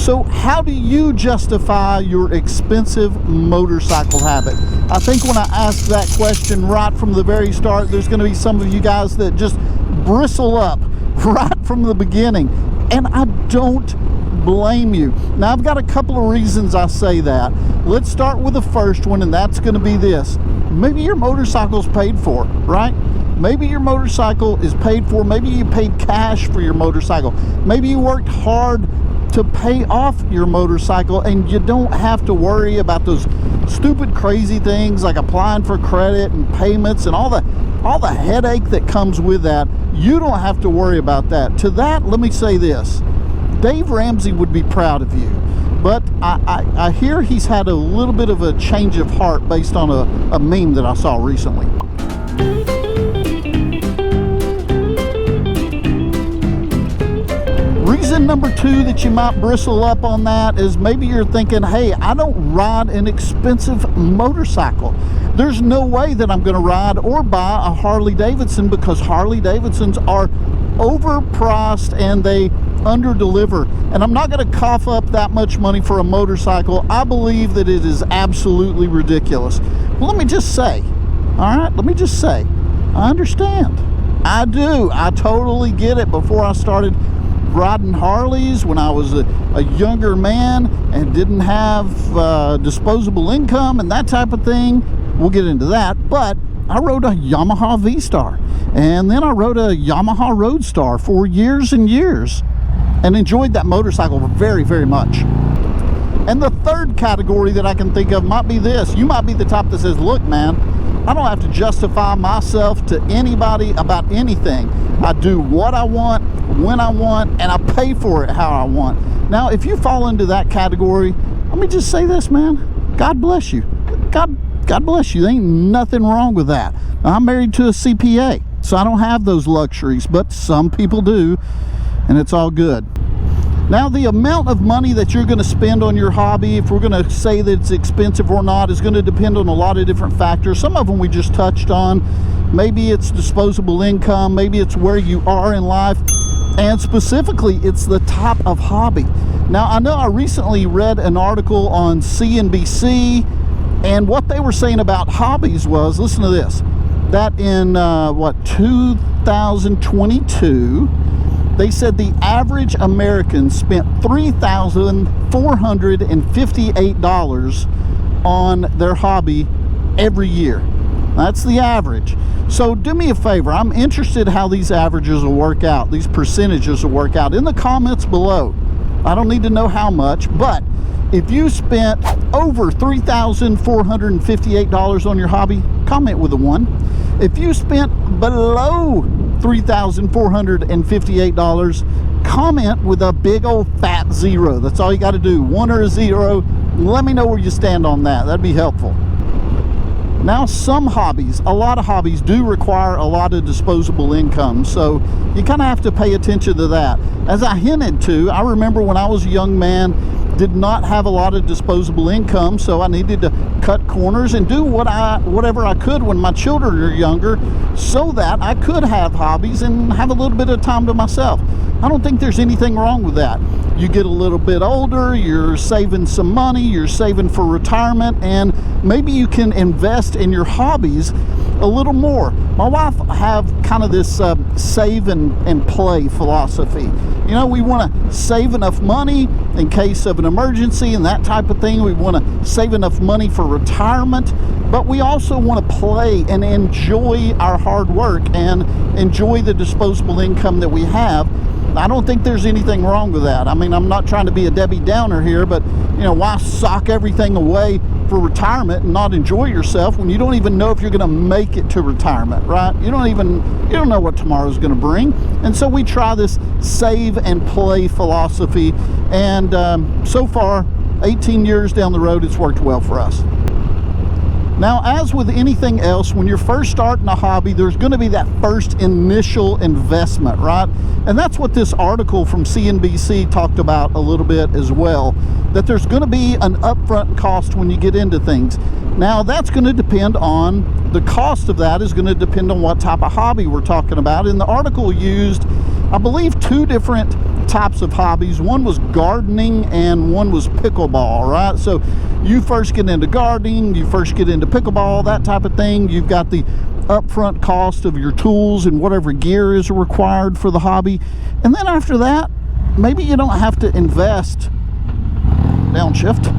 So how do you justify your expensive motorcycle habit? I think when I ask that question right from the very start, there's going to be some of you guys that just bristle up right from the beginning. And I don't blame you. Now, I've got a couple of reasons I say that. Let's start with the first one, and that's going to be this. Maybe your motorcycle's paid for, right? Maybe your motorcycle is paid for. Maybe you paid cash for your motorcycle. Maybe you worked hard to pay off your motorcycle and you don't have to worry about those stupid crazy things like applying for credit and payments and all the headache that comes with that. You don't have to worry about that. To that, let me say this. Dave Ramsey would be proud of you, but I hear he's had a little bit of a change of heart based on a meme that I saw recently. Reason number two that you might bristle up on that is maybe you're thinking, hey, I don't ride an expensive motorcycle. There's no way that I'm going to ride or buy a Harley Davidson because Harley Davidsons are overpriced and they under-deliver. And I'm not going to cough up that much money for a motorcycle. I believe that it is absolutely ridiculous. Well, let me just say, all right, I understand. I do. I totally get it. Before I started riding Harleys, when I was a younger man and didn't have disposable income and that type of thing, we'll get into that, but I rode a Yamaha V-Star and then I rode a Yamaha Roadstar for years and years and enjoyed that motorcycle very, very much. And the third category that I can think of might be this. You might be the type that says, look, man, I don't have to justify myself to anybody about anything. I do what I want, when I want, and I pay for it how I want. Now, if you fall into that category, let me just say this, man. God bless you. God bless you. There ain't nothing wrong with that. I'm married to a CPA, so I don't have those luxuries, but some people do, and it's all good. Now, the amount of money that you're going to spend on your hobby, if we're going to say that it's expensive or not, is going to depend on a lot of different factors. Some of them we just touched on. Maybe it's disposable income. Maybe it's where you are in life. And specifically, it's the type of hobby. Now, I know I recently read an article on CNBC, and what they were saying about hobbies was, listen to this, that in, 2022, they said the average American spent $3,458 on their hobby every year. That's the average. So do me a favor. I'm interested how these averages will work out, these percentages will work out in the comments below. I don't need to know how much, but if you spent over $3,458 on your hobby, comment with a 1. If you spent below $3,458, comment with a big old fat 0. That's all you got to do, 1 or a 0. Let me know where you stand on that. That'd be helpful. Now, some hobbies, a lot of hobbies do require a lot of disposable income, so you kind of have to pay attention to that. As I hinted to, I remember when I was a young man, did not have a lot of disposable income, so I needed to cut corners and do whatever I could when my children are younger so that I could have hobbies and have a little bit of time to myself. I don't think there's anything wrong with that. You get a little bit older, you're saving some money, you're saving for retirement, and maybe you can invest in your hobbies a little more. My wife have kind of this save and play philosophy. You know, we want to save enough money in case of an emergency and that type of thing. We want to save enough money for retirement, but we also want to play and enjoy our hard work and enjoy the disposable income that we have. I don't think there's anything wrong with that. I mean, I'm not trying to be a Debbie Downer here, but, you know, why sock everything away for retirement and not enjoy yourself when you don't even know if you're going to make it to retirement, right? You don't know what tomorrow's going to bring. And so we try this save and play philosophy, and so far, 18 years down the road, it's worked well for us. Now, as with anything else, when you're first starting a hobby, there's going to be that first initial investment, right? And that's what this article from CNBC talked about a little bit as well, that there's going to be an upfront cost when you get into things. Now, that's going to depend on, the cost of that is going to depend on what type of hobby we're talking about. And the article used, I believe, 2 different types of hobbies. One was gardening and one was pickleball, right? So you first get into gardening, you first get into pickleball, that type of thing. You've got the upfront cost of your tools and whatever gear is required for the hobby. And then after that, maybe you don't have to invest. Downshift.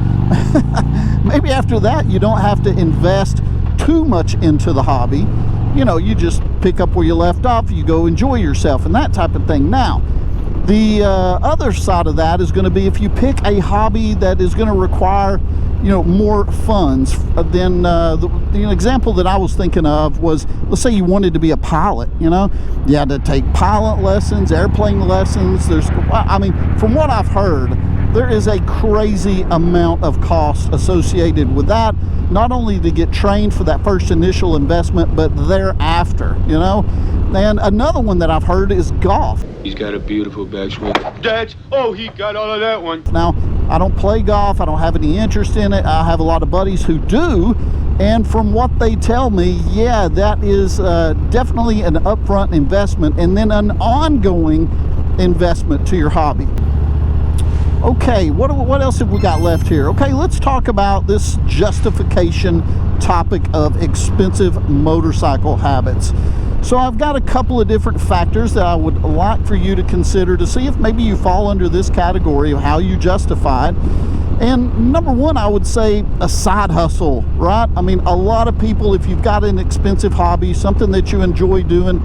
Maybe after that, you don't have to invest too much into the hobby. You know, you just pick up where you left off, you go enjoy yourself and that type of thing. Now, the other side of that is going to be if you pick a hobby that is going to require, you know, more funds. Then the example that I was thinking of was, let's say you wanted to be a pilot. You know, you had to take pilot lessons, airplane lessons. I mean, from what I've heard, there is a crazy amount of cost associated with that, not only to get trained for that first initial investment, but thereafter, you know. And another one that I've heard is golf. He's got a beautiful backswing. He got all of that one. Now, I don't play golf. I don't have any interest in it. I have a lot of buddies who do. And from what they tell me, yeah, that is definitely an upfront investment and then an ongoing investment to your hobby. Okay, what else have we got left here? Okay, let's talk about this justification topic of expensive motorcycle habits. So I've got a couple of different factors that I would like for you to consider to see if maybe you fall under this category of how you justify it. And number one, I would say a side hustle, right? I mean, a lot of people, if you've got an expensive hobby, something that you enjoy doing,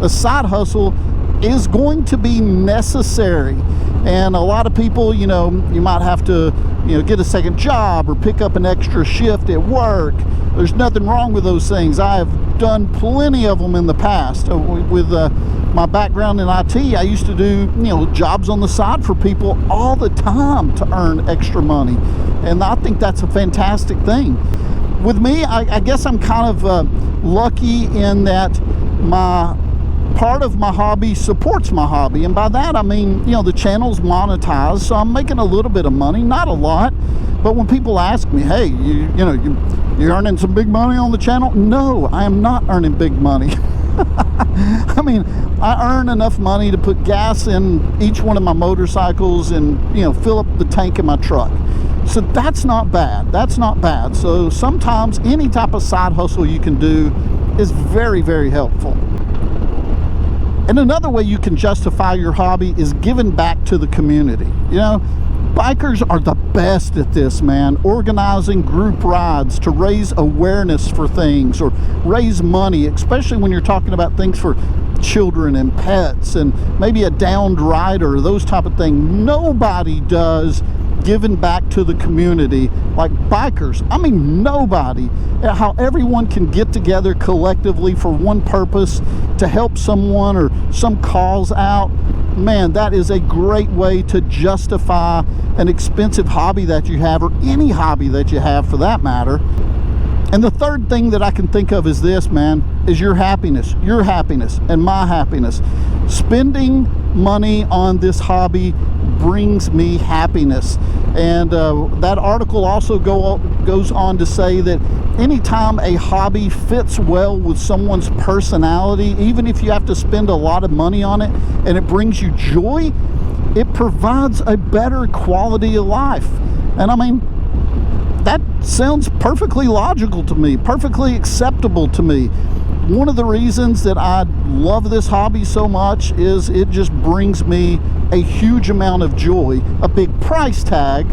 a side hustle is going to be necessary. And a lot of people, you know, you might have to, you know, get a second job or pick up an extra shift at work. There's nothing wrong with those things. I have done plenty of them in the past. With my background in IT, I used to do, you know, jobs on the side for people all the time to earn extra money. And I think that's a fantastic thing. With me, I guess I'm kind of lucky in that part of my hobby supports my hobby, and by that I mean, you know, the channel's monetized, so I'm making a little bit of money, not a lot. But when people ask me, hey, you earning some big money on the channel? No, I am not earning big money. I mean, I earn enough money to put gas in each one of my motorcycles and, you know, fill up the tank in my truck. So that's not bad. That's not bad. So sometimes any type of side hustle you can do is very, very helpful. And another way you can justify your hobby is giving back to the community. You know, bikers are the best at this, man. Organizing group rides to raise awareness for things or raise money, especially when you're talking about things for children and pets and maybe a downed rider, those type of things. Nobody does giving back to the community like bikers. I mean, nobody. How everyone can get together collectively for one purpose, to help someone or some cause out. Man, that is a great way to justify an expensive hobby that you have, or any hobby that you have for that matter. And the third thing that I can think of is this, man, is your happiness and my happiness. Spending money on this hobby brings me happiness. And that article also goes on to say that anytime a hobby fits well with someone's personality, even if you have to spend a lot of money on it and it brings you joy, it provides a better quality of life. And I mean, that sounds perfectly logical to me, perfectly acceptable to me. One of the reasons that I love this hobby so much is it just brings me a huge amount of joy. A big price tag,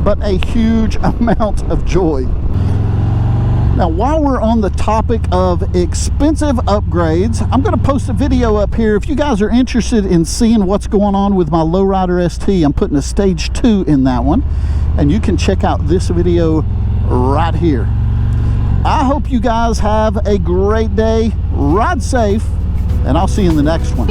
but a huge amount of joy. Now, while we're on the topic of expensive upgrades, I'm going to post a video up here. If you guys are interested in seeing what's going on with my Lowrider ST, I'm putting a stage 2 in that one. And you can check out this video right here. I hope you guys have a great day. Ride safe, and I'll see you in the next one.